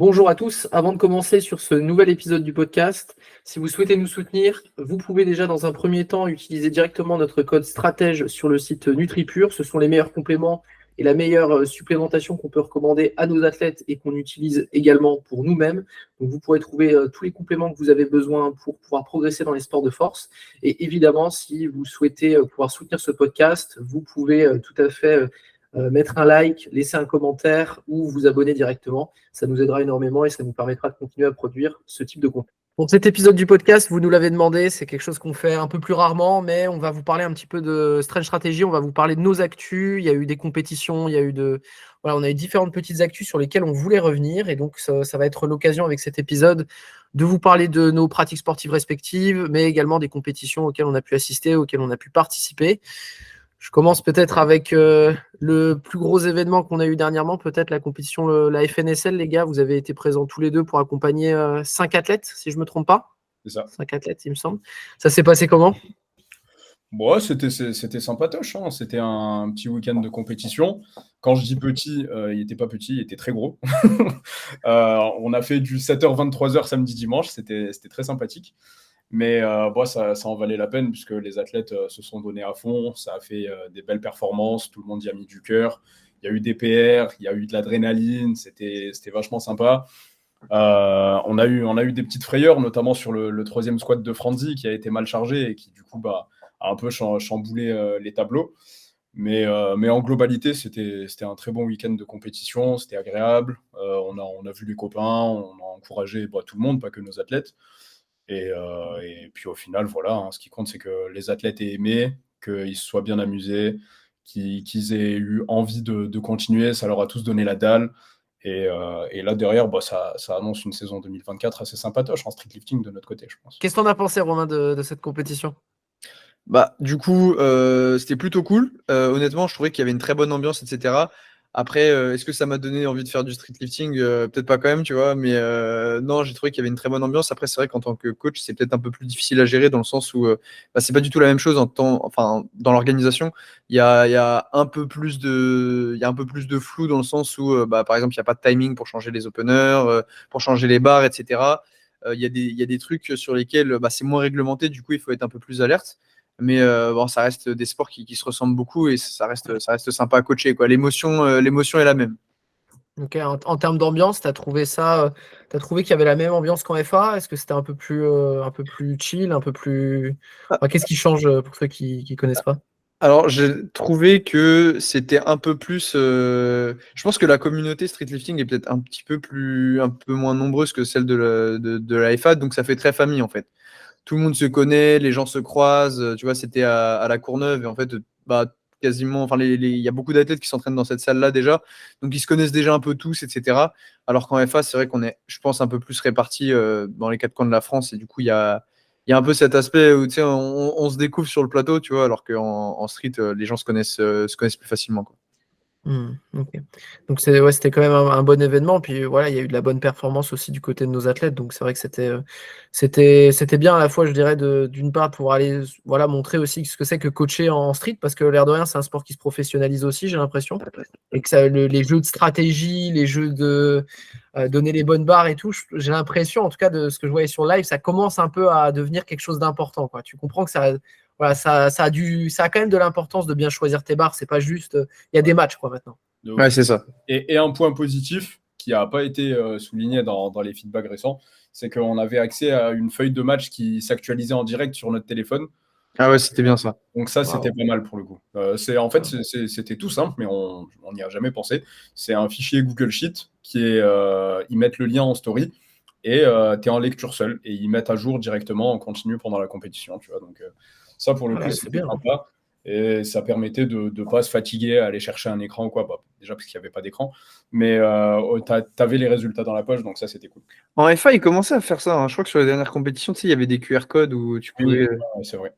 Bonjour à tous. Avant de commencer sur ce nouvel épisode du podcast, si vous souhaitez nous soutenir, vous pouvez déjà dans un premier temps utiliser directement notre code stratège sur le site NutriPure. Ce sont les meilleurs compléments et la meilleure supplémentation qu'on peut recommander à nos athlètes et qu'on utilise également pour nous-mêmes. Donc vous pourrez trouver tous les compléments que vous avez besoin pour pouvoir progresser dans les sports de force. Et évidemment, si vous souhaitez pouvoir soutenir ce podcast, vous pouvez tout à fait mettre un like, laisser un commentaire ou vous abonner directement. Ça nous aidera énormément et ça nous permettra de continuer à produire ce type de contenu. Pour cet épisode du podcast, vous nous l'avez demandé, c'est quelque chose qu'on fait un peu plus rarement, mais on va vous parler un petit peu de Strange Strategy, on va vous parler de nos actus, il y a eu des compétitions, on a eu différentes petites actus sur lesquelles on voulait revenir, et donc ça va être l'occasion avec cet épisode de vous parler de nos pratiques sportives respectives, mais également des compétitions auxquelles on a pu assister, auxquelles on a pu participer. Je commence peut-être avec le plus gros événement qu'on a eu dernièrement, peut-être la compétition, la FNSL, les gars. Vous avez été présents tous les deux pour accompagner 5 athlètes, si je ne me trompe pas. C'est ça. 5 athlètes, il me semble. Ça s'est passé comment ? Bon, c'était sympatoche, hein. C'était un petit week-end de compétition. Quand je dis petit, il n'était pas petit, il était très gros. On a fait du 7h, 23h samedi, dimanche. C'était très sympathique. Mais bon, ça en valait la peine puisque les athlètes se sont donnés à fond. Ça a fait des belles performances. Tout le monde y a mis du cœur. Il y a eu des PR, il y a eu de l'adrénaline. C'était vachement sympa. On a eu des petites frayeurs, notamment sur le troisième squat de Franzi qui a été mal chargé et qui, du coup, a un peu chamboulé les tableaux. Mais en globalité, c'était un très bon week-end de compétition. C'était agréable. On a vu les copains, on a encouragé tout le monde, pas que nos athlètes. Et puis au final, voilà, hein, ce qui compte, c'est que les athlètes aient aimé, qu'ils se soient bien amusés, qu'ils aient eu envie de continuer. Ça leur a tous donné la dalle. Et là, derrière, ça annonce une saison 2024 assez sympatoche en streetlifting de notre côté, je pense. Qu'est-ce que t'en as pensé, Romain, de cette compétition ? Du coup, c'était plutôt cool. Honnêtement, je trouvais qu'il y avait une très bonne ambiance, etc. Après, est-ce que ça m'a donné envie de faire du streetlifting? Peut-être pas quand même, tu vois. Mais non, j'ai trouvé qu'il y avait une très bonne ambiance. Après, c'est vrai qu'en tant que coach, c'est peut-être un peu plus difficile à gérer dans le sens où c'est pas du tout la même chose dans l'organisation. Il y a un peu plus de flou dans le sens où, par exemple, il n'y a pas de timing pour changer les openers, pour changer les barres, etc. Il y a des trucs sur lesquels c'est moins réglementé. Du coup, il faut être un peu plus alerte. Mais ça reste des sports qui se ressemblent beaucoup et ça reste sympa à coacher, quoi. L'émotion est la même. Ok, en termes d'ambiance, t'as trouvé qu'il y avait la même ambiance qu'en FA ? Est-ce que c'était un peu plus chill, un peu plus... Enfin, qu'est-ce qui change pour ceux qui ne connaissent pas ? Alors, j'ai trouvé que c'était un peu plus. Je pense que la communauté streetlifting est peut-être un peu moins nombreuse que celle de la FA, donc ça fait très famille en fait. Tout le monde se connaît, les gens se croisent. Tu vois, c'était à la Courneuve et en fait, quasiment. Enfin, il y a beaucoup d'athlètes qui s'entraînent dans cette salle-là déjà, donc ils se connaissent déjà un peu tous, etc. Alors qu'en FA, c'est vrai qu'on est, je pense, un peu plus répartis dans les quatre coins de la France et du coup, il y a un peu cet aspect où tu sais, on se découvre sur le plateau, tu vois, alors qu'en street, les gens se connaissent plus facilement, quoi. Ok. Donc c'était quand même un bon événement. Puis voilà, il y a eu de la bonne performance aussi du côté de nos athlètes. Donc c'est vrai que c'était bien à la fois, je dirais, d'une part pour aller montrer aussi ce que c'est que coacher en street, parce que l'air de rien, c'est un sport qui se professionnalise aussi, j'ai l'impression. Et que les jeux de stratégie, les jeux de donner les bonnes barres et tout, j'ai l'impression, en tout cas de ce que je voyais sur live, ça commence un peu à devenir quelque chose d'important, quoi. Tu comprends que ça a quand même de l'importance de bien choisir tes barres. C'est pas juste, il y a des matchs, quoi, maintenant. Ouais, c'est ça. Et un point positif qui n'a pas été souligné dans les feedbacks récents, c'est qu'on avait accès à une feuille de match qui s'actualisait en direct sur notre téléphone. Ah ouais, c'était bien ça. Donc ça, c'était pas mal pour le coup. C'était tout simple, mais on n'y a jamais pensé. C'est un fichier Google Sheet ils mettent le lien en story et tu es en lecture seule et ils mettent à jour directement en continu pendant la compétition. Tu vois, donc ça, pour le coup, c'est c'était bien. sympa. Et ça permettait de ne pas se fatiguer à aller chercher un écran ou quoi. Déjà parce qu'il n'y avait pas d'écran. Mais tu avais les résultats dans la poche, donc ça, c'était cool. En FA, ils commençaient à faire ça, hein. Je crois que sur les dernières compétitions, tu sais, il y avait des QR codes où tu pouvais. Oui, c'est vrai.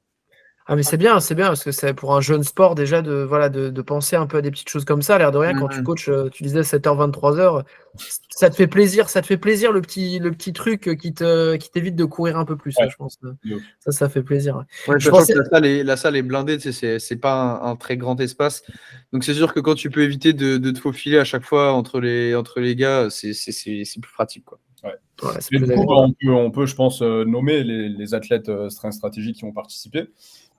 Ah mais c'est bien parce que c'est pour un jeune sport déjà de penser un peu à des petites choses comme ça. L'air de rien, quand tu coaches, tu disais 7h, 23h, ça te fait plaisir le petit truc qui t'évite de courir un peu plus, Ouais. je pense. De ouf. Ça fait plaisir. Ouais, Je sachant pensais- que la salle est blindée, tu sais, c'est pas un très grand espace. Donc c'est sûr que quand tu peux éviter de te faufiler à chaque fois entre les gars, c'est plus pratique, quoi. Ouais, c'est Et plus du coup, agréable. on peut, je pense, nommer les athlètes strength stratégiques qui ont participé.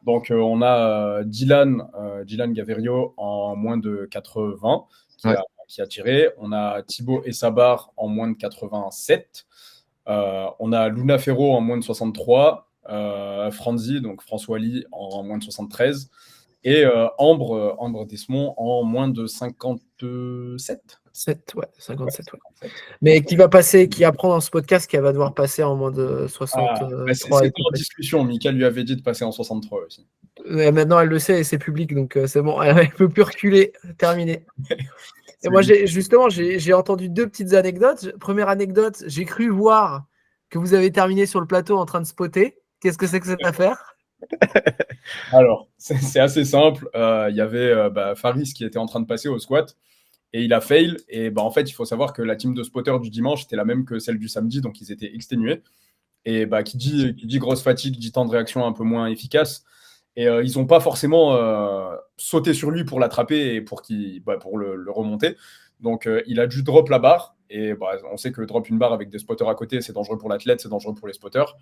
Donc, on a Dylan Gavirio en moins de 80 Ouais. qui a tiré. On a Thibaut Essabar en moins de 87. On a Luna Ferro en moins de 63. Franzi, donc François Lee en moins de 73. Et Ambre Desmond en moins de 57. 57, ouais. 57. Mais qui apprend dans ce podcast qu'elle va devoir passer en moins de 63 C'était et en complet. discussion. Mika lui avait dit de passer en 63 aussi. Maintenant, elle le sait et c'est public, donc c'est bon, elle ne peut plus reculer. Terminé. Et moi, j'ai entendu 2 petites anecdotes. Première anecdote, j'ai cru voir que vous avez terminé sur le plateau en train de spotter. Qu'est-ce que c'est que cette affaire? Alors, c'est assez simple. Il y avait Faris qui était en train de passer au squat et il a fail. Et en fait, il faut savoir que la team de spotters du dimanche était la même que celle du samedi, donc ils étaient exténués. Et qui dit grosse fatigue, dit temps de réaction un peu moins efficace. Et ils n'ont pas forcément sauté sur lui pour l'attraper et pour le remonter. Donc, il a dû drop la barre. Et on sait que drop une barre avec des spotters à côté, c'est dangereux pour l'athlète, c'est dangereux pour les spotters.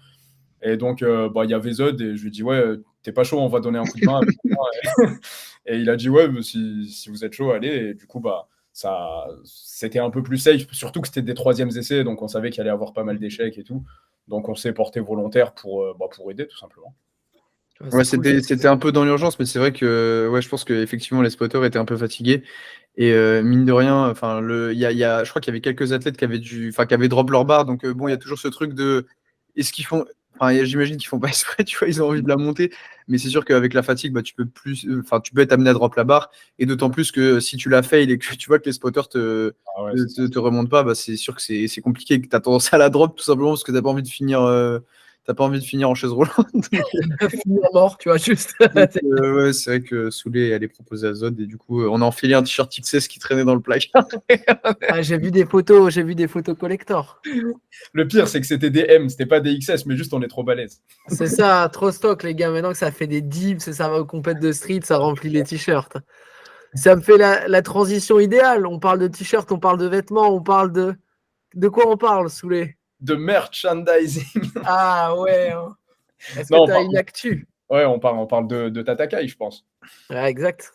Et donc, il y avait Zod et je lui ai dit, ouais, t'es pas chaud, on va donner un coup de main. Et il a dit, ouais, si vous êtes chaud, allez. Et du coup, c'était un peu plus safe, surtout que c'était des 3e essais, donc on savait qu'il allait y avoir pas mal d'échecs et tout. Donc, on s'est porté volontaire pour aider, tout simplement. Ouais, c'était un peu dans l'urgence, mais c'est vrai que je pense qu'effectivement, les spotters étaient un peu fatigués. Et mine de rien, je crois qu'il y avait quelques athlètes qui avaient drop leur barre. Donc bon, il y a toujours ce truc de est-ce qu'ils font. Enfin, j'imagine qu'ils font pas exprès, tu vois, ils ont envie de la monter. Mais c'est sûr qu'avec la fatigue, tu peux être amené à drop la barre. Et d'autant plus que si tu la fail et que tu vois que les spotters te remontent pas, c'est sûr que c'est compliqué, que tu as tendance à la drop tout simplement parce que t'as pas envie de finir. T'as pas envie de finir en chaise roulante. Finir mort, tu vois, juste. Ouais, c'est vrai que Soulé, elle est proposée à Zod et du coup, on a enfilé un t-shirt XS qui traînait dans le placard. J'ai vu des photos collector. Le pire, c'est que c'était des M, c'était pas des XS, mais juste on est trop balèze. C'est ça, trop stock, les gars. Maintenant que ça fait des dips, ça va aux compètes de street, ça remplit les t-shirts. Ça me fait la transition idéale. On parle de t-shirts, on parle de vêtements, on parle de. De quoi on parle, Soulé? De merchandising. Ah ouais. Est-ce que tu as une actu? Ouais, on parle de Tatakai, je pense. Ouais, exact.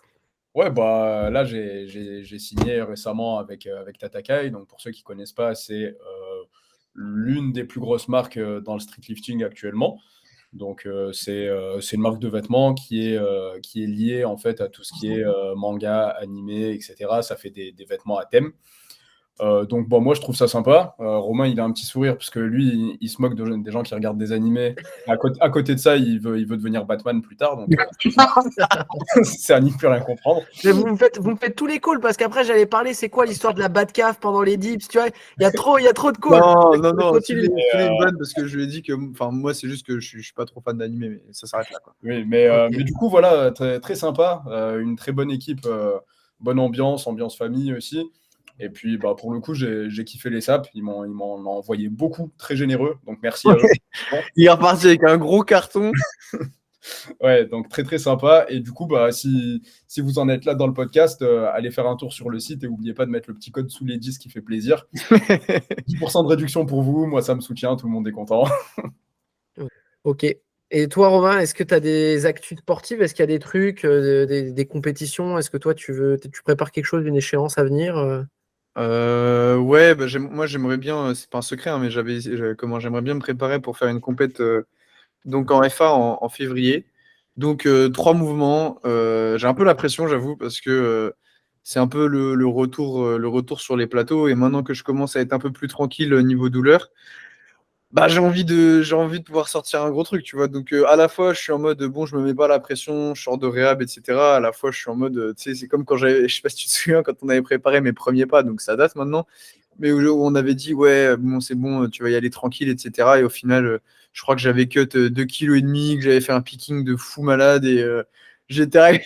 Ouais, là, j'ai signé récemment avec Tatakai. Donc, pour ceux qui ne connaissent pas, c'est l'une des plus grosses marques dans le street lifting actuellement. Donc, c'est une marque de vêtements qui est liée en fait à tout ce qui est manga, animé, etc. Ça fait des vêtements à thème. Donc, moi, je trouve ça sympa. Romain, il a un petit sourire parce que lui, il se moque des gens qui regardent des animés. À côté de ça, il veut devenir Batman plus tard. Donc, c'est à n'y plus rien comprendre. Mais vous me faites tous les calls parce qu'après, j'allais parler, c'est quoi l'histoire de la Batcave pendant les dips, tu vois? Il y a trop de calls. Non, Continue. c'est une bonne parce que je lui ai dit que, moi, c'est juste que je suis pas trop fan d'animé, mais ça s'arrête là, quoi. Oui, mais Ok. du coup, voilà, très, très sympa. Une très bonne équipe, bonne ambiance famille aussi. Et puis, pour le coup, j'ai kiffé les saps. Ils m'en ont envoyé beaucoup, très généreux. Donc, merci à eux. Il est reparti avec un gros carton. Ouais, donc très, très sympa. Et du coup, si vous en êtes là dans le podcast, allez faire un tour sur le site et n'oubliez pas de mettre le petit code sous les 10 qui fait plaisir. 10% de réduction pour vous. Moi, ça me soutient. Tout le monde est content. Ok. Et toi, Romain, est-ce que tu as des actus sportives? Est-ce qu'il y a des trucs, des compétitions? Est-ce que toi, tu prépares quelque chose, une échéance à venir? Ouais, moi j'aimerais bien, c'est pas un secret, hein, mais j'aimerais bien me préparer pour faire une compète donc en FA en février. Donc 3 mouvements. J'ai un peu la pression, j'avoue, parce que c'est un peu le retour sur les plateaux. Et maintenant que je commence à être un peu plus tranquille niveau douleur, j'ai envie de pouvoir sortir un gros truc, tu vois. Donc à la fois, je suis en mode bon, je me mets pas la pression, je sors de réhab, etc. À la fois, je suis en mode, tu sais, c'est comme quand je sais pas si tu te souviens, quand on avait préparé mes premiers pas, donc ça date maintenant. mais où on avait dit, ouais, bon, c'est bon, tu vas y aller tranquille, etc. Et au final, je crois que j'avais cut 2,5 kg, que j'avais fait un picking de fou malade et j'étais arrivé.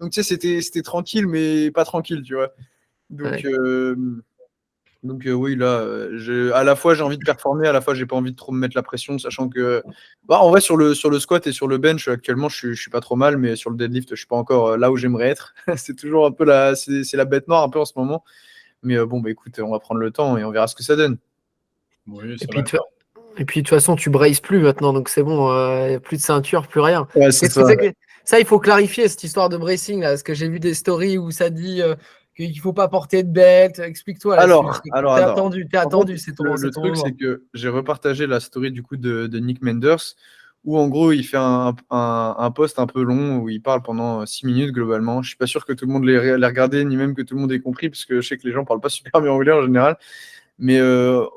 Donc, tu sais, c'était tranquille, mais pas tranquille, tu vois. Donc, oui, là, à la fois j'ai envie de performer, à la fois j'ai pas envie de trop me mettre la pression, sachant que, en vrai, sur le squat et sur le bench, actuellement, je suis pas trop mal, mais sur le deadlift, je suis pas encore là où j'aimerais être. C'est toujours un peu c'est la bête noire un peu en ce moment. Mais bon, bah écoute, on va prendre le temps et on verra ce que ça donne. Oui, Et ça puis, va le faire. de toute façon, tu braces plus maintenant, donc c'est bon, plus de ceinture, plus rien. Ouais, c'est Qu'est-ce que ça. c'est que ça, il faut clarifier cette histoire de bracing là, parce que j'ai vu des stories où ça dit qu'il faut pas porter de belt. Explique-toi là-dessus. Alors. T'es En fait, attendu, c'est le ton truc, c'est moment. que j'ai repartagé la story du coup de Nick Menders, où en gros, il fait un post un peu long où il parle pendant 6 minutes globalement. Je suis pas sûr que tout le monde l'ait regardé, ni même que tout le monde ait compris, parce que je sais que les gens parlent pas super bien anglais en général. Mais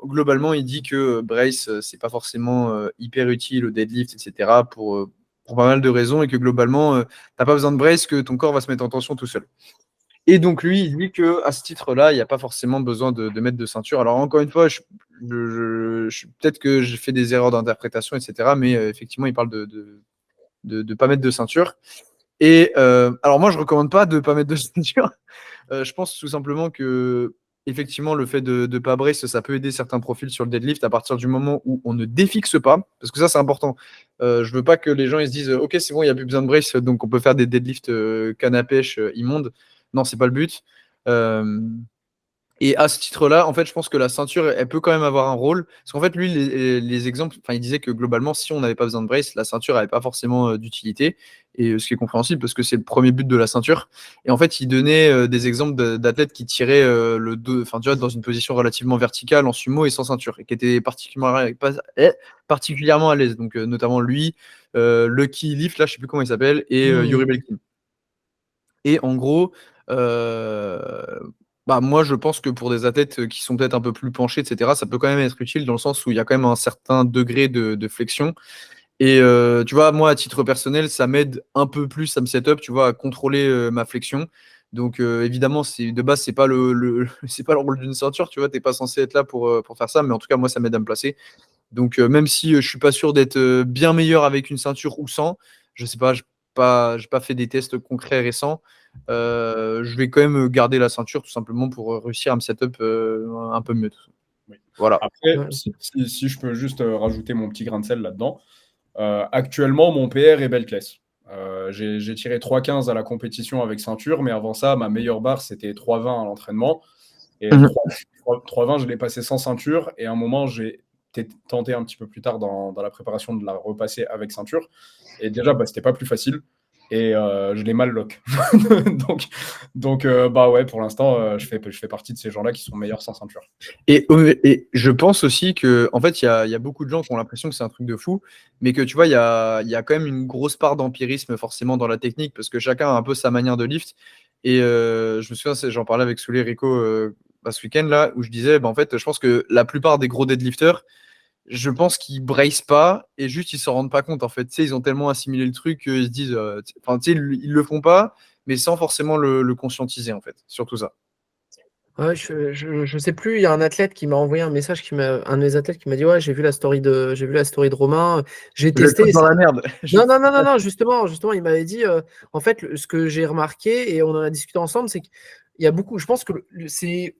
globalement, il dit que brace, c'est pas forcément hyper utile au deadlift, etc. Pour pas mal de raisons, et que globalement, t'as pas besoin de brace, que ton corps va se mettre en tension tout seul. Et donc lui, il dit que à ce titre-là, il n'y a pas forcément besoin de mettre de ceinture. Alors encore une fois, peut-être que j'ai fait des erreurs d'interprétation, etc. Mais effectivement, il parle de pas mettre de ceinture. Et alors moi, je recommande pas de pas mettre de ceinture. Je pense tout simplement que effectivement, le fait de pas brace, ça peut aider certains profils sur le deadlift à partir du moment où on ne défixe pas, parce que ça, c'est important. Je veux pas que les gens ils se disent, ok, c'est bon, il n'y a plus besoin de brace, donc on peut faire des deadlifts canne à pêche immondes. Non, c'est pas le but. Euh, et à ce titre-là, en fait, je pense que la ceinture, elle peut quand même avoir un rôle. Parce qu'en fait, lui, les exemples, enfin, il disait que globalement, si on n'avait pas besoin de brace, la ceinture n'avait pas forcément d'utilité. Et ce qui est compréhensible parce que c'est le premier but de la ceinture. Et en fait, il donnait des exemples d'athlètes qui tiraient le dos, enfin, tu vois, dans une position relativement verticale en sumo et sans ceinture, et qui étaient particulièrement à l'aise. Donc, notamment lui, Lucky Lift, là, je sais plus comment il s'appelle, et Yuri Belkin. Et en gros, moi, je pense que pour des athlètes qui sont peut-être un peu plus penchés, etc., ça peut quand même être utile dans le sens où il y a quand même un certain degré de flexion. Et tu vois, moi, à titre personnel, ça m'aide un peu plus à me set up, tu vois, à contrôler ma flexion. Donc, évidemment, de base, c'est pas c'est pas le rôle d'une ceinture, tu vois, t'es pas censé être là pour faire ça, mais en tout cas, moi, ça m'aide à me placer. Donc, même si je suis pas sûr d'être bien meilleur avec une ceinture ou sans, je sais pas, j'ai pas fait des tests concrets récents. Je vais quand même garder la ceinture tout simplement pour réussir à me set up un peu mieux. Oui. Voilà. Après, si je peux juste rajouter mon petit grain de sel là-dedans, actuellement, mon PR est beltless. J'ai tiré 3,15 à la compétition avec ceinture, mais avant ça, ma meilleure barre, c'était 3,20 à l'entraînement. Et 3,20, je l'ai passé sans ceinture. Et à un moment, j'ai tenté un petit peu plus tard dans la préparation de la repasser avec ceinture. Et déjà, c'était pas plus facile. Et je l'ai mal lock. donc ouais, pour l'instant, je fais partie de ces gens-là qui sont meilleurs sans ceinture. Et je pense aussi que, en fait, il y a beaucoup de gens qui ont l'impression que c'est un truc de fou, mais que tu vois, il y a quand même une grosse part d'empirisme forcément dans la technique, parce que chacun a un peu sa manière de lift. Et je me souviens, j'en parlais avec Souley Rico ce week-end là, où je disais, en fait, je pense que la plupart des gros deadlifters, je pense qu'ils brace pas et juste ils s'en rendent pas compte en fait. Tu sais, ils ont tellement assimilé le truc qu'ils se disent, enfin, tu sais, ils le font pas, mais sans forcément le conscientiser en fait, surtout ça. Ouais, je sais plus, il y a un athlète qui m'a envoyé un message, un de mes athlètes qui m'a dit ouais, j'ai vu la story de Romain, j'ai Je le testé. pose dans la merde. Non, justement, il m'avait dit en fait ce que j'ai remarqué et on en a discuté ensemble, c'est qu'il y a beaucoup, je pense que c'est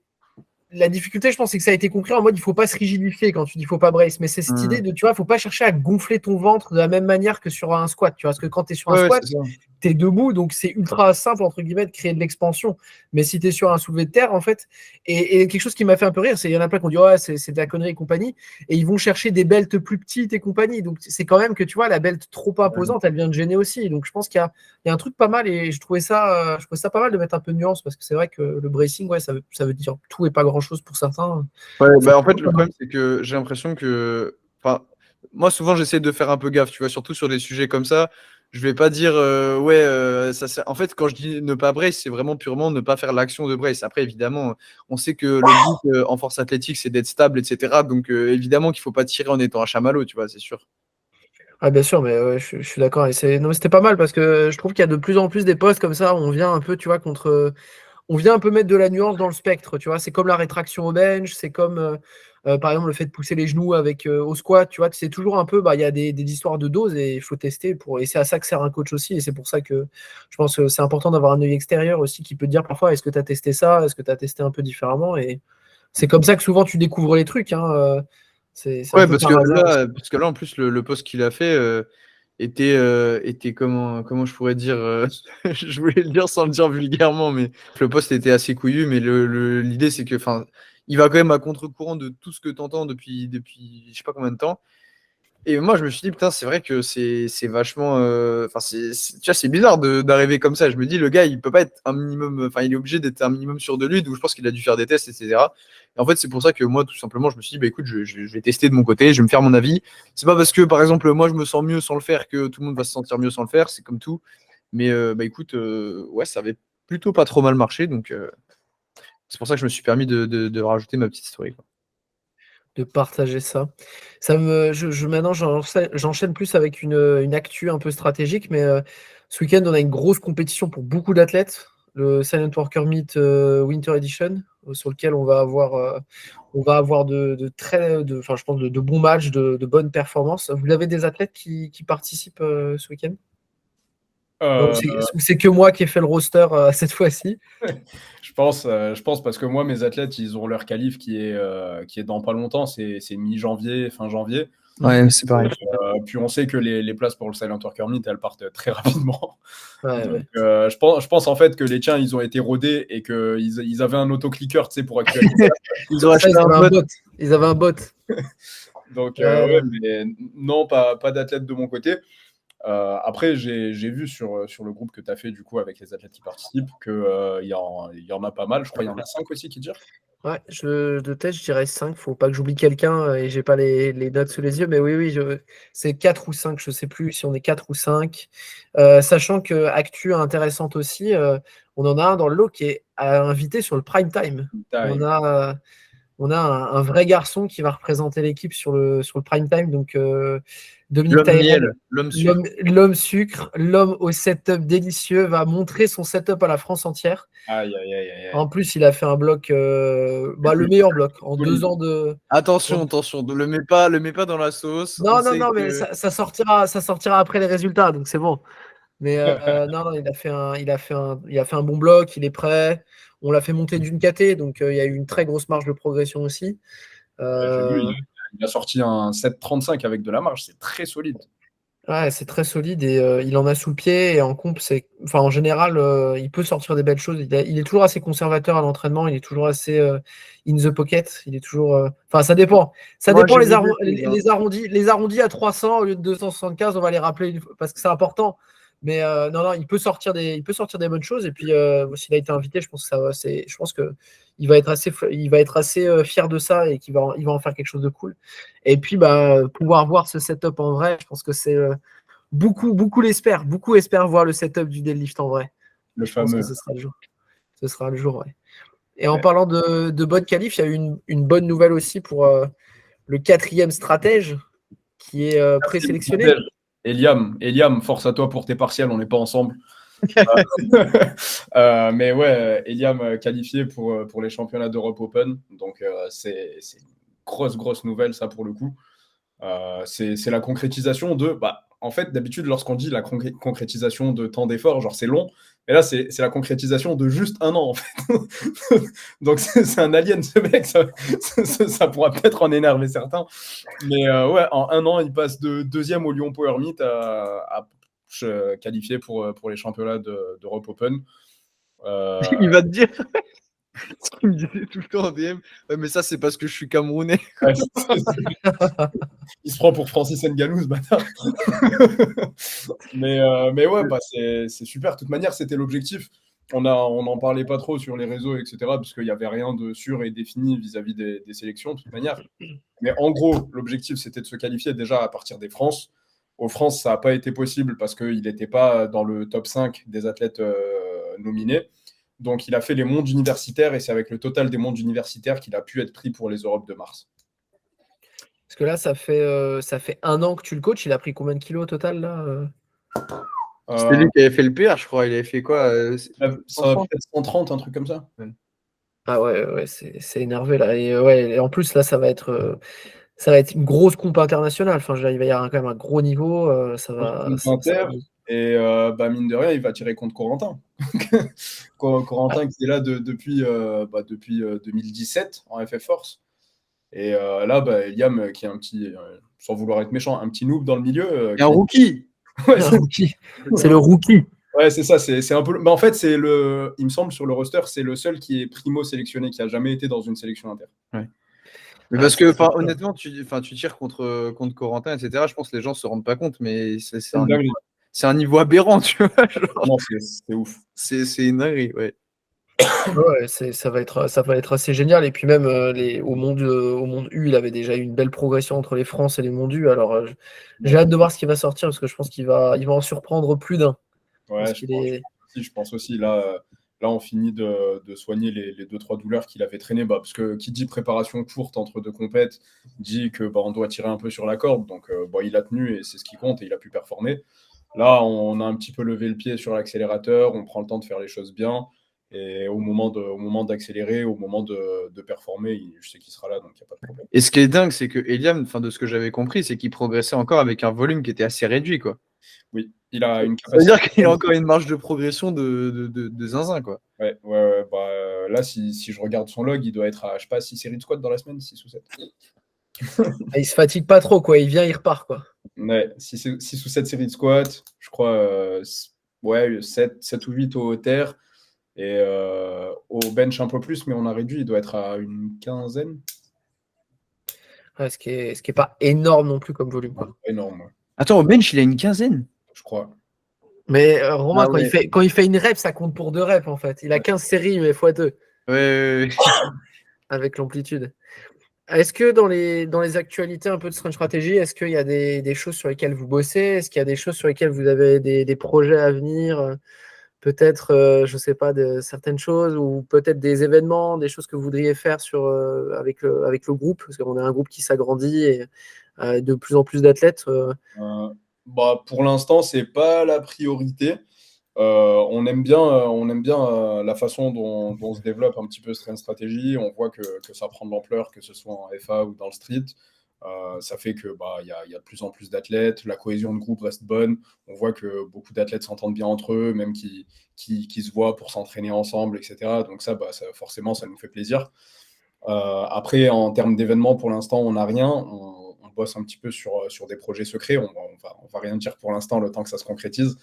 la difficulté, je pense, c'est que ça a été compris en mode il faut pas se rigidifier quand tu dis il faut pas brace, mais c'est cette idée de tu vois, faut pas chercher à gonfler ton ventre de la même manière que sur un squat, tu vois, parce que quand tu es sur un Ouais, squat, c'est ça. tu es debout, donc c'est ultra simple entre guillemets de créer de l'expansion. Mais si tu es sur un soulevé de terre, en fait, et quelque chose qui m'a fait un peu rire, c'est qu'il y en a plein qui ont dit ouais, c'est de la connerie et compagnie, et ils vont chercher des belts plus petites et compagnie. Donc c'est quand même que tu vois, la belt trop imposante, elle vient de gêner aussi. Donc je pense qu'il y a un truc pas mal et je trouvais ça pas mal de mettre un peu de nuance parce que c'est vrai que le bracing, ouais, ça veut dire tout et pas grand chose pour certains. Ouais, en fait, le problème, c'est que j'ai l'impression que. Enfin, moi, souvent, j'essaie de faire un peu gaffe, tu vois, surtout sur des sujets comme ça. Je vais pas dire, en fait, quand je dis ne pas brace, c'est vraiment purement ne pas faire l'action de brace. Après, évidemment, on sait que le but en force athlétique, c'est d'être stable, etc. Donc, évidemment qu'il faut pas tirer en étant un chamallow, tu vois, c'est sûr. Ah bien sûr, mais ouais, je suis d'accord. Non, mais c'était pas mal parce que je trouve qu'il y a de plus en plus des posts comme ça où on vient un peu, tu vois, on vient un peu mettre de la nuance dans le spectre, tu vois. C'est comme la rétraction au bench, c'est comme par exemple le fait de pousser les genoux avec au squat, tu vois. C'est toujours un peu, il y a des histoires de doses et il faut tester et c'est à ça que sert un coach aussi. Et c'est pour ça que je pense que c'est important d'avoir un œil extérieur aussi qui peut te dire parfois est-ce que tu as testé ça, est-ce que tu as testé un peu différemment. Et c'est comme ça que souvent tu découvres les trucs. Hein. C'est un peu parce par hasard. parce que là, en plus, le post qu'il a fait était comment je pourrais dire, je voulais le dire sans le dire vulgairement, mais le post était assez couillu, mais l'idée, c'est que, enfin, il va quand même à contre-courant de tout ce que tu entends depuis je sais pas combien de temps. Et moi, je me suis dit, putain, c'est vrai que c'est vachement. Enfin, tu vois, c'est bizarre d'arriver comme ça. Je me dis, le gars, il peut pas être un minimum. Enfin, il est obligé d'être un minimum sûr de lui. Donc, je pense qu'il a dû faire des tests, etc. Et en fait, c'est pour ça que moi, tout simplement, je me suis dit, bah écoute, je vais tester de mon côté, je vais me faire mon avis. C'est pas parce que, par exemple, moi, je me sens mieux sans le faire que tout le monde va se sentir mieux sans le faire. C'est comme tout. Mais bah écoute, ouais, ça avait plutôt pas trop mal marché. Donc, c'est pour ça que je me suis permis de rajouter ma petite story, quoi. De partager ça. Maintenant, j'enchaîne plus avec une actu un peu stratégique, mais ce week-end, on a une grosse compétition pour beaucoup d'athlètes, le Silent Worker Meet Winter Edition, sur lequel on va avoir je pense de bons matchs, de bonnes performances. Vous avez des athlètes qui participent ce week-end? Euh, Ou c'est que moi qui ai fait le roster cette fois-ci? je pense parce que moi, mes athlètes, ils ont leur qualif qui est dans pas longtemps, c'est mi-janvier, fin janvier. Ouais, c'est pareil. Puis on sait que les places pour le Silent Worker Meet, elles partent très rapidement. Ouais, Donc, ouais. je pense en fait que les tiens, ils ont été rodés et qu'ils avaient un autoclicker, tu sais, pour actualiser. Ils ont Ça, acheté un bot. Ils avaient un bot. Donc, Ouais. ouais, mais non, pas d'athlète de mon côté. Après, j'ai vu sur le groupe que tu as fait du coup avec les athlètes qui participent qu'il y en a pas mal. Je crois qu'il y en a 5 aussi qui dirent. Ouais, de tête, je dirais 5. Faut pas que j'oublie quelqu'un et j'ai pas les notes sous les yeux. Mais oui, c'est 4 ou 5. Je sais plus si on est 4 ou 5. Sachant que actu intéressante aussi, on en a un dans le lot qui est invité sur le prime time. On a un vrai garçon qui va représenter l'équipe sur le prime time. Donc, Dominique L'homme Taïrel, miel, l'homme sucre. l'homme sucre, l'homme au setup délicieux, va montrer son setup à la France entière. Aïe, aïe, aïe, aïe. En plus, il a fait un bloc, le meilleur bloc en 2 ans de. Attention, le mets pas dans la sauce. On Non, sait mais que... ça sortira après les résultats, donc c'est bon. Mais non, il a fait un bon bloc, il est prêt. On l'a fait monter d'une KT, donc il y a eu une très grosse marge de progression aussi. J'ai vu, il a sorti un 7,35 avec de la marge, c'est très solide. Ouais, c'est très solide et il en a sous le pied. Et en comp, en général, il peut sortir des belles choses. Il est toujours assez conservateur à l'entraînement. Il est toujours assez in the pocket. Il est toujours. Ça dépend. Ça Moi, dépend j'ai vu les arrondis. Les arrondis à 300 au lieu de 275, on va les rappeler parce que c'est important. Mais non, il peut sortir des bonnes choses. Et puis, s'il a été invité, je pense que je pense que il va être assez fier de ça et il va en faire quelque chose de cool. Et puis, pouvoir voir ce setup en vrai, je pense que c'est beaucoup l'espèrent. Beaucoup espèrent voir le setup du deadlift en vrai. Le Je pense que fameux. ce sera le jour. Ce sera le jour, ouais. Et en Ouais. parlant de bonne qualif, il y a eu une bonne nouvelle aussi pour le 4e stratège qui est présélectionné. Eliam, force à toi pour tes partiels, on n'est pas ensemble. Mais ouais, Eliam qualifié pour les championnats d'Europe Open. Donc, c'est une grosse nouvelle, ça, pour le coup. C'est la concrétisation de. En fait, d'habitude, lorsqu'on dit la concrétisation de tant d'efforts, genre c'est long, mais là, c'est la concrétisation de juste 1 an, en fait. Donc, c'est un alien, ce mec. Ça pourra peut-être en énerver certains. Mais ouais, en 1 an, il passe de 2e au Lyon Power Meet à qualifié pour les championnats d'Europe Open. Il va te dire ce qu'il me disait tout le temps en DM. Ouais, mais ça, c'est parce que je suis camerounais. Ouais, il se prend pour Francis Ngannou, ce bâtard. mais ouais, c'est super. De toute manière, c'était l'objectif. On n'en parlait pas trop sur les réseaux, etc., parce qu'il n'y avait rien de sûr et défini vis-à-vis des sélections, de toute manière. Mais en gros, l'objectif, c'était de se qualifier déjà à partir des France. Aux France, ça n'a pas été possible parce qu'il n'était pas dans le top 5 des athlètes nominés. Donc, il a fait les mondes universitaires et c'est avec le total des mondes universitaires qu'il a pu être pris pour les Europes de mars. Parce que là, ça fait 1 an que tu le coaches. Il a pris combien de kilos au total là C'était lui qui avait fait le PR, je crois. Il avait fait quoi Ça va peut-être 130, un truc comme ça. Ah ouais, c'est énervé là. Et en plus, là, ça va être une grosse comp internationale. Enfin, il va y avoir quand même un gros niveau. Ça va. Inter, et mine de rien, il va tirer contre Corentin. Corentin qui est là depuis 2017 en FF Force. Et là, Eliam, qui est un petit, sans vouloir être méchant, un petit noob dans le milieu. Un rookie. Ouais, Un rookie. C'est le rookie. Ouais, c'est ça. C'est un peu. En fait, il me semble, sur le roster, c'est le seul qui est primo sélectionné, qui a jamais été dans une sélection inter. Ouais. Mais parce que, honnêtement, tu tires contre Corentin, etc. Je pense que les gens se rendent pas compte, mais c'est un niveau aberrant, tu vois. Genre. Non, c'est ouf. C'est une dinguerie, ouais. Ouais, ça va être assez génial. Et puis même au monde U, il avait déjà eu une belle progression entre les France et les mondes U. Alors j'ai hâte de voir ce qui va sortir parce que je pense qu'il va en surprendre plus d'un. Ouais, je pense aussi. Là, on finit de soigner les 2-3 douleurs qu'il avait traînées. Parce que qui dit préparation courte entre deux compètes dit que on doit tirer un peu sur la corde. Donc il a tenu et c'est ce qui compte et il a pu performer. Là, on a un petit peu levé le pied sur l'accélérateur, on prend le temps de faire les choses bien. Et au moment d'accélérer, au moment de performer, je sais qu'il sera là, donc il n'y a pas de problème. Et ce qui est dingue, c'est que Eliam, de ce que j'avais compris, c'est qu'il progressait encore avec un volume qui était assez réduit, quoi. Oui, il a une capacité. Ça veut dire qu'il a encore une marge de progression de zinzin, quoi. Ouais. Là, si je regarde son log, il doit être à, je sais pas, 6 séries de squat dans la semaine, 6 ou 7. Il se fatigue pas trop, quoi. Il vient, il repart, quoi. Ouais, 6 ou 7 séries de squat, je crois, 7 ou 8 au terre. Et au bench un peu plus, mais on a réduit, il doit être à une quinzaine. Ouais, ce qui est pas énorme non plus comme volume, quoi. Énorme. Attends, au bench, il a une quinzaine. Je crois. Mais Romain, quand il fait une rep, ça compte pour 2 reps, en fait. Il a 15 séries, mais x2. Ouais. Avec l'amplitude. Est-ce que dans les actualités un peu de Strange Strategy, est-ce qu'il y a des choses sur lesquelles vous bossez? Est-ce qu'il y a des choses sur lesquelles vous avez des projets à venir? Peut-être, je ne sais pas, certaines choses ou peut-être des événements, des choses que vous voudriez faire avec le groupe, parce qu'on est un groupe qui s'agrandit et de plus en plus d'athlètes. Pour l'instant, c'est pas la priorité. On aime bien la façon dont se développe un petit peu Strange Strategy. On voit que ça prend de l'ampleur, que ce soit en FA ou dans le street. Ça fait que y a de plus en plus d'athlètes, la cohésion de groupe reste bonne. On voit que beaucoup d'athlètes s'entendent bien entre eux, même qui se voient pour s'entraîner ensemble, etc. Donc ça, forcément, ça nous fait plaisir. Après, en termes d'événements, pour l'instant, on n'a rien. On bosse un petit peu sur des projets secrets. On va rien dire pour l'instant, le temps que ça se concrétise.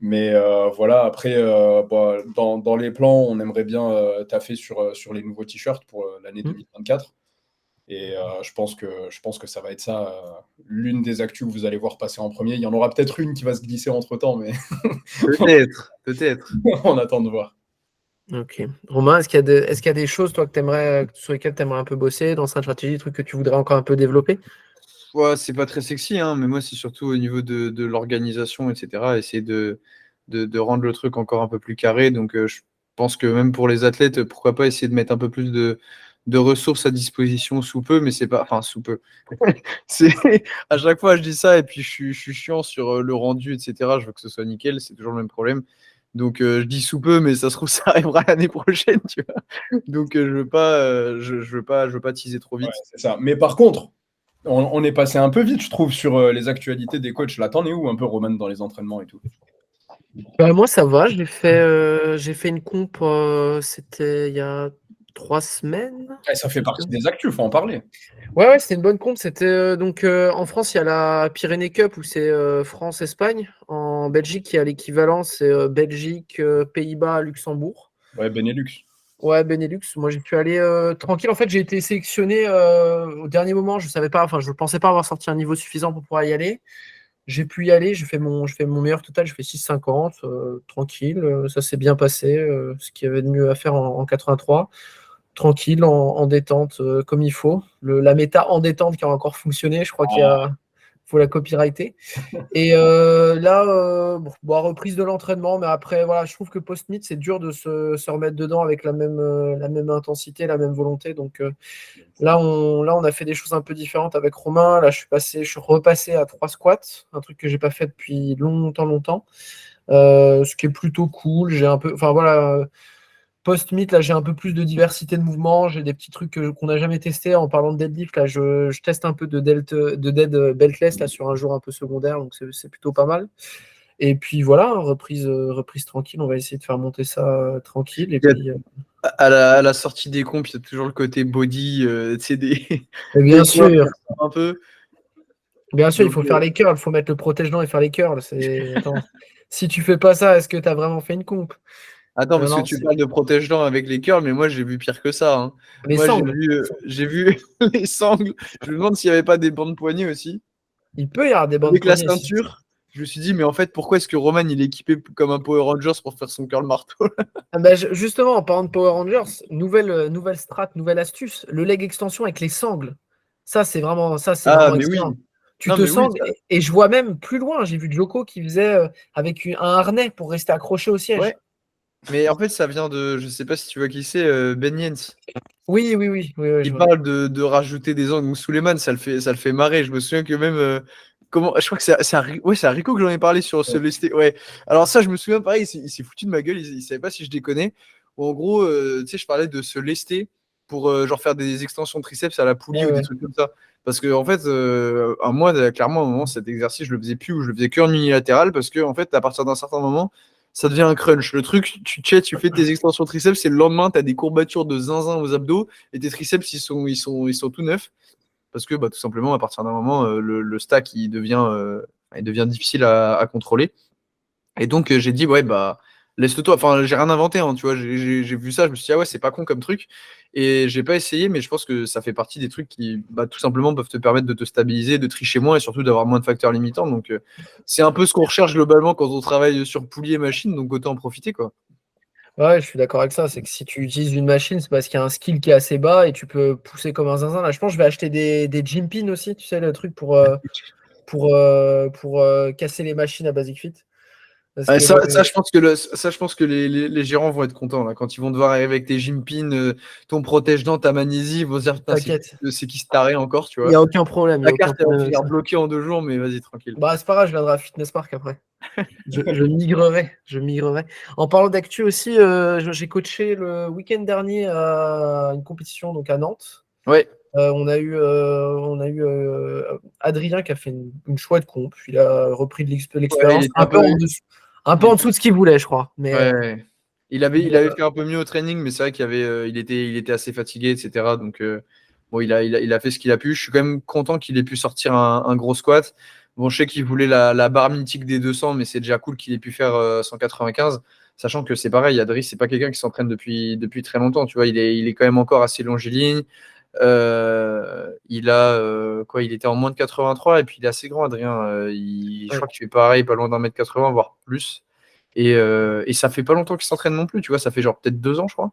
Mais voilà, après, dans les plans, on aimerait bien taffer sur les nouveaux t-shirts pour l'année 2024. Et je pense que ça va être ça, l'une des actus que vous allez voir passer en premier. Il y en aura peut-être une qui va se glisser entre-temps, mais Peut-être. on attend de voir. Ok. Romain, est-ce qu'il y a des choses, toi, sur lesquelles tu aimerais un peu bosser dans Strange Strategy, des trucs que tu voudrais encore un peu développer? Ouais, c'est pas très sexy, hein, mais moi, c'est surtout au niveau de l'organisation, etc. Essayer de rendre le truc encore un peu plus carré. Donc, je pense que même pour les athlètes, pourquoi pas essayer de mettre un peu plus de ressources à disposition sous peu, mais c'est pas. Enfin, sous peu. À chaque fois, je dis ça et puis je suis chiant sur le rendu, etc. Je veux que ce soit nickel, c'est toujours le même problème. Donc, je dis sous peu, mais ça se trouve, ça arrivera l'année prochaine, tu vois. Donc, je veux pas teaser trop vite. Ouais, c'est ça. Mais par contre, on est passé un peu vite, je trouve, sur les actualités des coachs. Là, t'en es où un peu, Roman, dans les entraînements et tout? Moi, ça va. J'ai fait une comp, c'était il y a 3 semaines. Ça fait partie des actus, faut en parler. Ouais, c'était une bonne comp. C'était donc en France, il y a la Pyrénées Cup où c'est France-Espagne. En Belgique, il y a l'équivalent, c'est Belgique, Pays-Bas, Luxembourg. Ouais, Benelux. Ouais, Benelux. Moi, j'y suis allé tranquille. En fait, j'ai été sélectionné au dernier moment. Je savais pas, enfin, je pensais pas avoir sorti un niveau suffisant pour pouvoir y aller. J'ai pu y aller. J'ai fait mon meilleur total. Je fais 6,50, tranquille. Ça s'est bien passé. Ce qu'il y avait de mieux à faire en 83. Tranquille, en détente, comme il faut. La méta en détente qui a encore fonctionné. Je crois faut la copyrighter. Et là, reprise de l'entraînement, mais après, voilà, je trouve que post-meet, c'est dur de se remettre dedans avec la même intensité, la même volonté. Donc là, on a fait des choses un peu différentes avec Romain. Là, je suis repassé à 3 squats, un truc que j'ai pas fait depuis longtemps. ce qui est plutôt cool. J'ai un peu, enfin voilà, post-meet, là, j'ai un peu plus de diversité de mouvements. J'ai des petits trucs qu'on n'a jamais testés. En parlant de deadlift, là, je teste un peu de dead beltless là, sur un jour un peu secondaire, donc c'est plutôt pas mal. Et puis voilà, reprise tranquille. On va essayer de faire monter ça tranquille. Et puis, À la sortie des comptes, il y a toujours le côté body, tu sais, bien sûr, un peu. bien sûr, il Donc, faut faire les curls. Il faut mettre le protège-dents et faire les curls. Attends, si tu fais pas ça, est-ce que tu as vraiment fait une comp? attends, parce que Non, tu parles de protège-dents avec les curls, mais moi j'ai vu pire que ça, hein. les Moi sangles. j'ai vu les sangles. Je me demande s'il n'y avait pas des bandes poignées aussi. Il peut y avoir des bandes Avec la poignées. ceinture, je me suis dit, mais en fait, pourquoi est-ce que Roman il est équipé comme un Power Rangers pour faire son curl marteau? Ah bah, justement, en parlant de Power Rangers, nouvelle strat, nouvelle astuce, le leg extension avec les sangles. Ça, c'est Ah, vraiment mais excellent. oui. Tu Non, te mais oui. sangles et je vois même plus loin. J'ai vu Joko qui faisait avec un harnais pour rester accroché au siège. Ouais. Mais en fait, ça vient de, je sais pas si tu vois qui c'est, Ben Yens. Oui, oui, oui, oui, oui, je Il vois. parle de rajouter des angles. Suleiman, ça le fait marrer. Je me souviens que même. Je crois que c'est à Rico que j'en ai parlé sur ce lesté. Ouais. Alors, ça, je me souviens, pareil, il s'est foutu de ma gueule. Il savait pas si je déconnais. En gros, tu sais, je parlais de se lester pour genre faire des extensions de triceps à la poulie Ouais, ou des ouais. trucs comme ça. Parce que, en fait, moi, clairement, à un moment, cet exercice, je le faisais plus ou je le faisais que en unilatéral parce que, en fait, à partir d'un certain moment, ça devient un crunch. Le truc, tu fais tes extensions triceps et le lendemain, tu as des courbatures de zinzin aux abdos et tes triceps, ils sont tout neufs. Parce que bah, tout simplement, à partir d'un moment, le stack, il devient difficile à contrôler. Et donc, j'ai dit, ouais, bah, laisse-le toi. Enfin, j'ai rien inventé, hein, tu vois. J'ai vu ça, je me suis dit, ah ouais, c'est pas con comme truc. Et j'ai pas essayé, mais je pense que ça fait partie des trucs qui, bah, tout simplement, peuvent te permettre de te stabiliser, de tricher moins et surtout d'avoir moins de facteurs limitants. Donc, c'est un peu ce qu'on recherche globalement quand on travaille sur poulie et machine. Donc, autant en profiter, quoi. Ouais, je suis d'accord avec ça. C'est que si tu utilises une machine, c'est parce qu'il y a un skill qui est assez bas et tu peux pousser comme un zinzin. Là, je pense que je vais acheter des gym pins aussi, tu sais, le truc pour casser les machines à Basic Fit. Parce Ouais, que je pense que les gérants vont être contents là, quand ils vont devoir arriver avec tes gym pins, ton protège-dents, ta magnésie, ils vont se dire putain, t'inquiète, c'est qui se taré encore, tu il n'y vois. a aucun problème, il n'y La a aucun carte, elle va problème avec finir ça. bloquée en 2 jours, mais vas-y, tranquille. Bah, c'est pas grave, je viendrai à Fitness Park après. Je migrerai. En parlant d'actu aussi, j'ai coaché le week-end dernier à une compétition donc à Nantes. Ouais, On a eu Adrien qui a fait une chouette comp. Il a repris de ouais, il l'expérience, était un peu. un peu en dessous de ce qu'il voulait, je crois. Ouais, ouais. Mais, Il avait fait un peu mieux au training, mais c'est vrai il était assez fatigué, etc. Donc, bon, il a fait ce qu'il a pu. Je suis quand même content qu'il ait pu sortir un gros squat. Bon, je sais qu'il voulait la barre mythique des 200, mais c'est déjà cool qu'il ait pu faire 195. Sachant que c'est pareil, Adri, c'est pas quelqu'un qui s'entraîne depuis très longtemps. Tu vois, il est quand même encore assez longiligne. Il était en moins de 83 et puis il est assez grand, Adrien. Je ouais. crois qu'il fait pareil, pas loin d'1m80, voire plus. Et ça fait pas longtemps qu'il s'entraîne non plus, tu vois, ça fait genre peut-être 2 ans, je crois.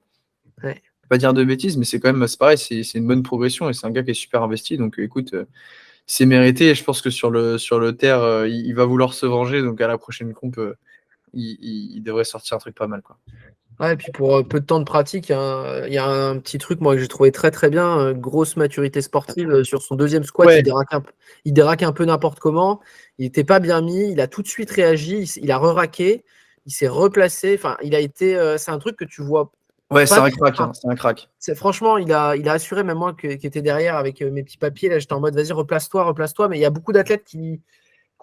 Ouais. Je vais pas dire de bêtises, mais c'est pareil, c'est une bonne progression et c'est un gars qui est super investi. Donc écoute, c'est mérité et je pense que sur le terre, il va vouloir se venger. Donc à la prochaine comp, il devrait sortir un truc pas mal, quoi. Ouais, et puis pour peu de temps de pratique, il y a un petit truc moi que j'ai trouvé très très bien, grosse maturité sportive sur son deuxième squat, Ouais, il déraque un peu n'importe comment, il n'était pas bien mis, il a tout de suite réagi, il a re-raqué, il s'est replacé, enfin c'est un truc que tu vois ouais, c'est pas. un crack, hein, c'est un crack. Franchement, il a assuré, même moi qui était derrière avec mes petits papiers, là j'étais en mode vas-y replace-toi, mais il y a beaucoup d'athlètes qui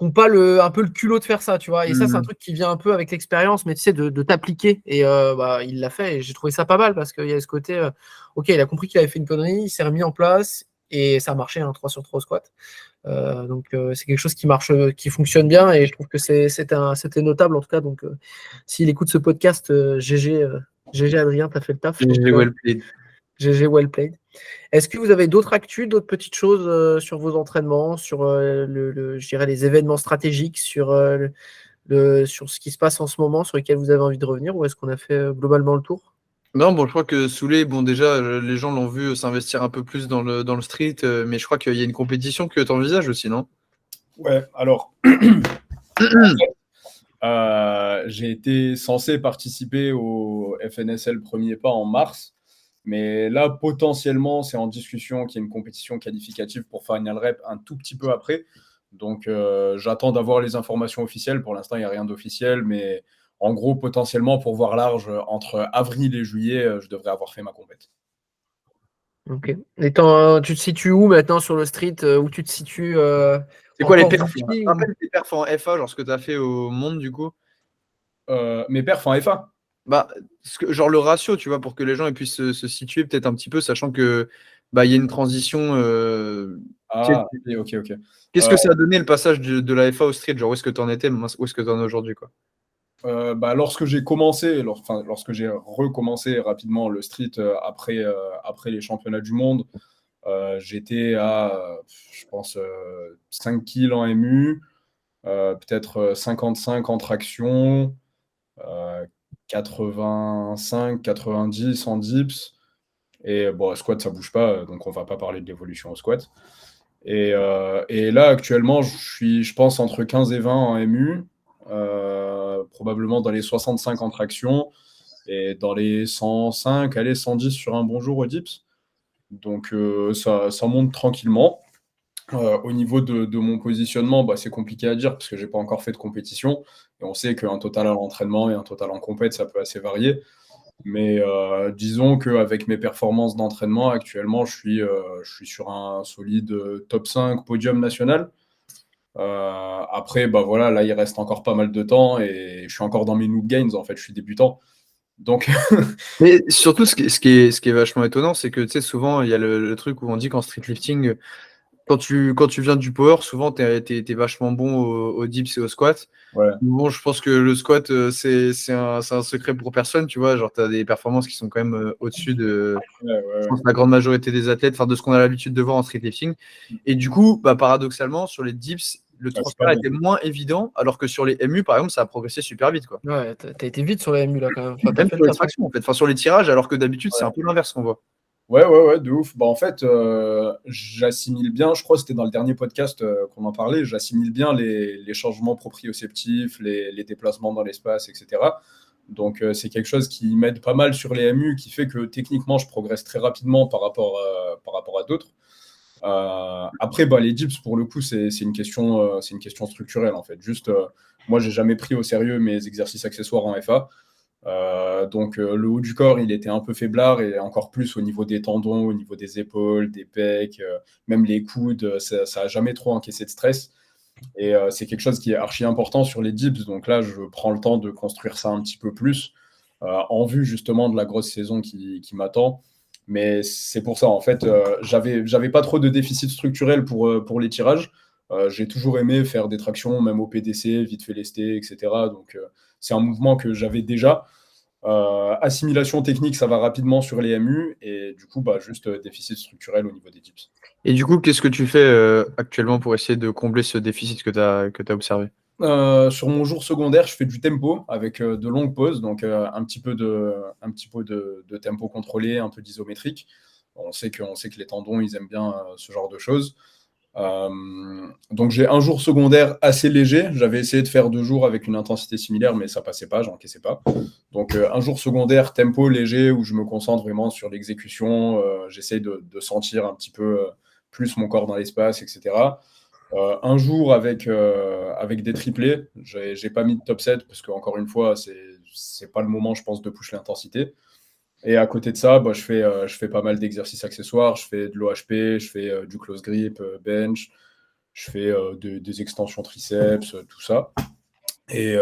n'ont pas un peu le culot de faire ça, tu vois. Et ça, c'est un Mhm. truc qui vient un peu avec l'expérience, mais tu sais, de t'appliquer. Et bah, il l'a fait et j'ai trouvé ça pas mal parce qu'il y a ce côté, ok, il a compris qu'il avait fait une connerie, il s'est remis en place et ça a marché, 3 sur 3 au squat. Donc c'est quelque chose qui marche, qui fonctionne bien et je trouve que c'était notable en tout cas. Donc s'il écoute ce podcast, GG Adrien, t'as fait le taf. Donc GG well played. GG well played. Est-ce que vous avez d'autres actus, d'autres petites choses sur vos entraînements, sur je dirais les événements stratégiques, sur ce qui se passe en ce moment, sur lesquels vous avez envie de revenir, ou est-ce qu'on a fait globalement le tour? Non, bon, je crois que Soulé, bon, déjà, les gens l'ont vu s'investir un peu plus dans le street, mais je crois qu'il y a une compétition que tu envisages aussi, non? Ouais, alors, j'ai été censé participer au FNSL Premier Pas en mars, mais là, potentiellement, c'est en discussion qu'il y a une compétition qualificative pour Final Rep un tout petit peu après. Donc, j'attends d'avoir les informations officielles. Pour l'instant, il n'y a rien d'officiel, mais en gros, potentiellement, pour voir large, entre avril et juillet, je devrais avoir fait ma compète. Ok. Et tu te situes où maintenant sur le street? Où tu te situes C'est quoi les encore perfs? VP Rappelle tes perfs en FA, genre ce que tu as fait au monde du coup. Mes perfs en FA. Bah, genre le ratio, tu vois, pour que les gens ils puissent se situer peut-être un petit peu, sachant que bah, il y a une transition. Ah, ok. Qu'est-ce Euh, que ça a donné le passage de la FA au street? Genre où est-ce que tu en étais, où est-ce que tu en es aujourd'hui, quoi? Lorsque j'ai commencé, lorsque j'ai recommencé rapidement le street après les championnats du monde, j'étais à, je pense, 5 kills en MU, peut-être 55 en traction, 85, 90 en dips. Et bon, squat, ça bouge pas, donc on va pas parler de l'évolution au squat. Et là, actuellement, je pense, entre 15 et 20 en MU, probablement dans les 65 en traction, et dans les 105, allez, 110 sur un bon jour au dips. Donc ça monte tranquillement. Au niveau de mon positionnement, bah, c'est compliqué à dire parce que j'ai pas encore fait de compétition. Et on sait qu'un total à l'entraînement et un total en compète, ça peut assez varier. Mais disons qu'avec mes performances d'entraînement, actuellement, je suis sur un solide top 5 podium national. Après, bah voilà, là, il reste encore pas mal de temps et je suis encore dans mes noob gains, en fait, je suis débutant. Donc, Mais surtout, ce qui est vachement étonnant, c'est que tu sais, souvent, il y a le truc où on dit qu'en street lifting, quand tu viens du power, souvent, t'es vachement bon au dips et au squat. ouais, Bon, je pense que le squat, c'est un secret pour personne, tu vois. Genre, tu as des performances qui sont quand même au-dessus de, je ouais. pense, la grande majorité des athlètes, enfin, de ce qu'on a l'habitude de voir en street lifting. Et du coup, bah, paradoxalement, sur les dips, le Ouais, c'est pas transfert bien. était moins évident, alors que sur les MU, par exemple, ça a progressé super vite, quoi. Ouais, t'as été vite sur la MU là quand même. Enfin, t'as Même fait le sur les taf, hein. tractions, en fait. Enfin, sur les tirages, alors que d'habitude, c'est un peu l'inverse qu'on voit. Ouais, de ouf. Bah, en fait, j'assimile bien, je crois que c'était dans le dernier podcast qu'on en parlait, j'assimile bien les changements proprioceptifs, les déplacements dans l'espace, etc. Donc, c'est quelque chose qui m'aide pas mal sur les MU, qui fait que techniquement, je progresse très rapidement par rapport à d'autres. Après, bah, les dips, pour le coup, c'est une question structurelle, en fait. Juste, moi, j'ai jamais pris au sérieux mes exercices accessoires en FA. Donc le haut du corps, il était un peu faiblard et encore plus au niveau des tendons, au niveau des épaules, des pecs, même les coudes, ça a jamais trop encaissé de stress. Et c'est quelque chose qui est archi important sur les dips. Donc là, je prends le temps de construire ça un petit peu plus en vue justement de la grosse saison qui m'attend. Mais c'est pour ça, en fait, j'avais pas trop de déficit structurel pour les tirages. J'ai toujours aimé faire des tractions, même au PDC, vite fait lesté, etc. Donc c'est un mouvement que j'avais déjà. Assimilation technique, ça va rapidement sur les MU et du coup, bah, juste déficit structurel au niveau des dips. Et du coup, qu'est-ce que tu fais actuellement pour essayer de combler ce déficit que tu as observé? Sur mon jour secondaire, je fais du tempo avec de longues pauses, donc un petit peu de tempo contrôlé, un peu d'isométrique. On sait que les tendons, ils aiment bien ce genre de choses. Donc j'ai un jour secondaire assez léger. J'avais essayé de faire 2 jours avec une intensité similaire, mais ça passait pas, j'encaissais pas. Donc un jour secondaire tempo léger où je me concentre vraiment sur l'exécution. J'essaye de sentir un petit peu plus mon corps dans l'espace, etc. Un jour avec des triplés. J'ai pas mis de top 7 parce qu'encore une fois, c'est pas le moment, je pense, de push l'intensité. Et à côté de ça, bah, je fais pas mal d'exercices accessoires. Je fais de l'OHP, je fais du close grip, bench, je fais des extensions triceps, tout ça. Et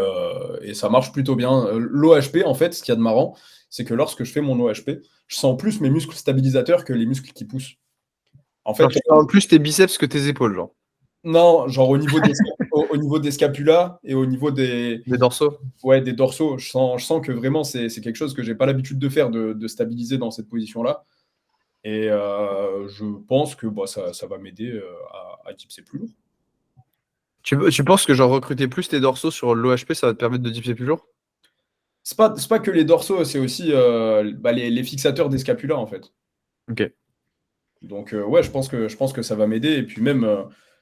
ça marche plutôt bien. L'OHP, en fait, ce qu'il y a de marrant, c'est que lorsque je fais mon OHP, je sens plus mes muscles stabilisateurs que les muscles qui poussent. En Genre, fait, tu sens plus tes biceps que tes épaules, genre. non, genre au niveau des scapulas et au niveau Des dorsaux. ouais, des dorsaux, je sens que vraiment c'est quelque chose que j'ai pas l'habitude de faire, de stabiliser dans cette position-là. Et je pense que bah, ça va m'aider à dipser plus lourd. Tu penses que genre recruter plus tes dorsaux sur l'OHP, ça va te permettre de dipser plus lourd? C'est pas que les dorsaux, c'est aussi bah, les fixateurs des scapulas en fait. Ok. Donc ouais, je pense que ça va m'aider. Et puis même,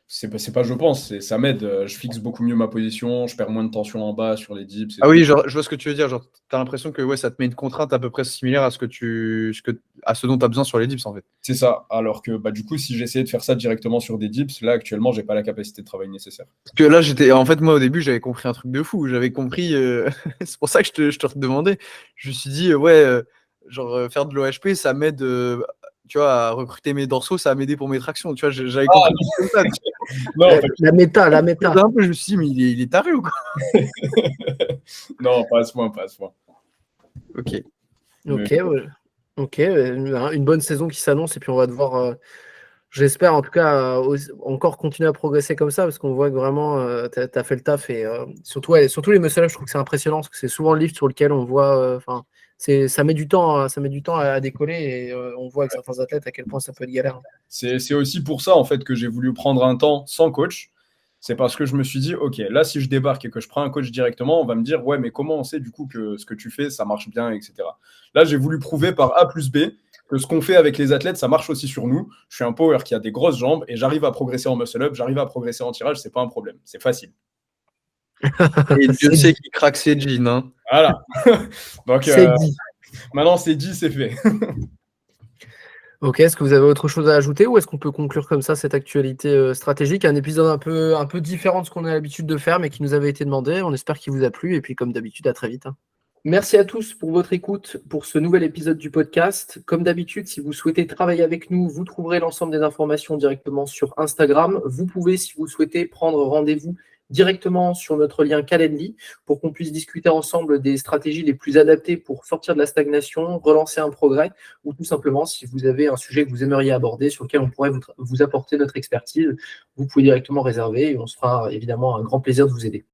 C'est pas je pense, ça m'aide. Je fixe beaucoup mieux ma position, je perds moins de tension en bas sur les dips. Ah oui, genre, je vois ce que tu veux dire. Genre, t'as l'impression que ouais, ça te met une contrainte à peu près similaire à ce dont tu as besoin sur les dips, en fait. C'est ça. Alors que du coup, si j'essayais de faire ça directement sur des dips, là actuellement, j'ai pas la capacité de travail nécessaire. Parce que là, en fait, moi, au début, j'avais compris un truc de fou. J'avais compris, c'est pour ça que je te redemandais. Je me suis dit, faire de l'OHP, ça m'aide, tu vois, à recruter mes dorsaux, ça va m'aider pour mes tractions. Tu vois, j'avais compris comme ça. Non, La méta. Je me suis dit, mais il est taré ou quoi? non, pas à ce point. Ok. Ok, ouais. Ok, une bonne saison qui s'annonce et puis on va devoir, j'espère en tout cas, encore continuer à progresser comme ça parce qu'on voit que vraiment tu as fait le taf et surtout les muscle-up, je trouve que c'est impressionnant parce que c'est souvent le lift sur lequel on voit, ça met du temps à décoller et on voit avec certains athlètes à quel point ça peut être galère. C'est aussi pour ça en fait que j'ai voulu prendre un temps sans coach. C'est parce que je me suis dit, ok, là si je débarque et que je prends un coach directement, on va me dire, ouais, mais comment on sait du coup que ce que tu fais, ça marche bien, etc. Là, j'ai voulu prouver par A plus B que ce qu'on fait avec les athlètes, ça marche aussi sur nous. Je suis un power qui a des grosses jambes et j'arrive à progresser en muscle-up, j'arrive à progresser en tirage, c'est pas un problème, c'est facile. Et Dieu sait qu'il craque ses jeans. Hein. Voilà. Donc c'est dit. Maintenant, c'est dit, c'est fait. Ok, est-ce que vous avez autre chose à ajouter ou est-ce qu'on peut conclure comme ça cette actualité stratégique? Un épisode un peu différent de ce qu'on a l'habitude de faire mais qui nous avait été demandé. On espère qu'il vous a plu et puis comme d'habitude, à très vite. Merci à tous pour votre écoute pour ce nouvel épisode du podcast. Comme d'habitude, si vous souhaitez travailler avec nous, vous trouverez l'ensemble des informations directement sur Instagram. Vous pouvez, si vous souhaitez, prendre rendez-vous directement sur notre lien Calendly pour qu'on puisse discuter ensemble des stratégies les plus adaptées pour sortir de la stagnation, relancer un progrès ou tout simplement si vous avez un sujet que vous aimeriez aborder sur lequel on pourrait vous apporter notre expertise, vous pouvez directement réserver et on se fera évidemment un grand plaisir de vous aider.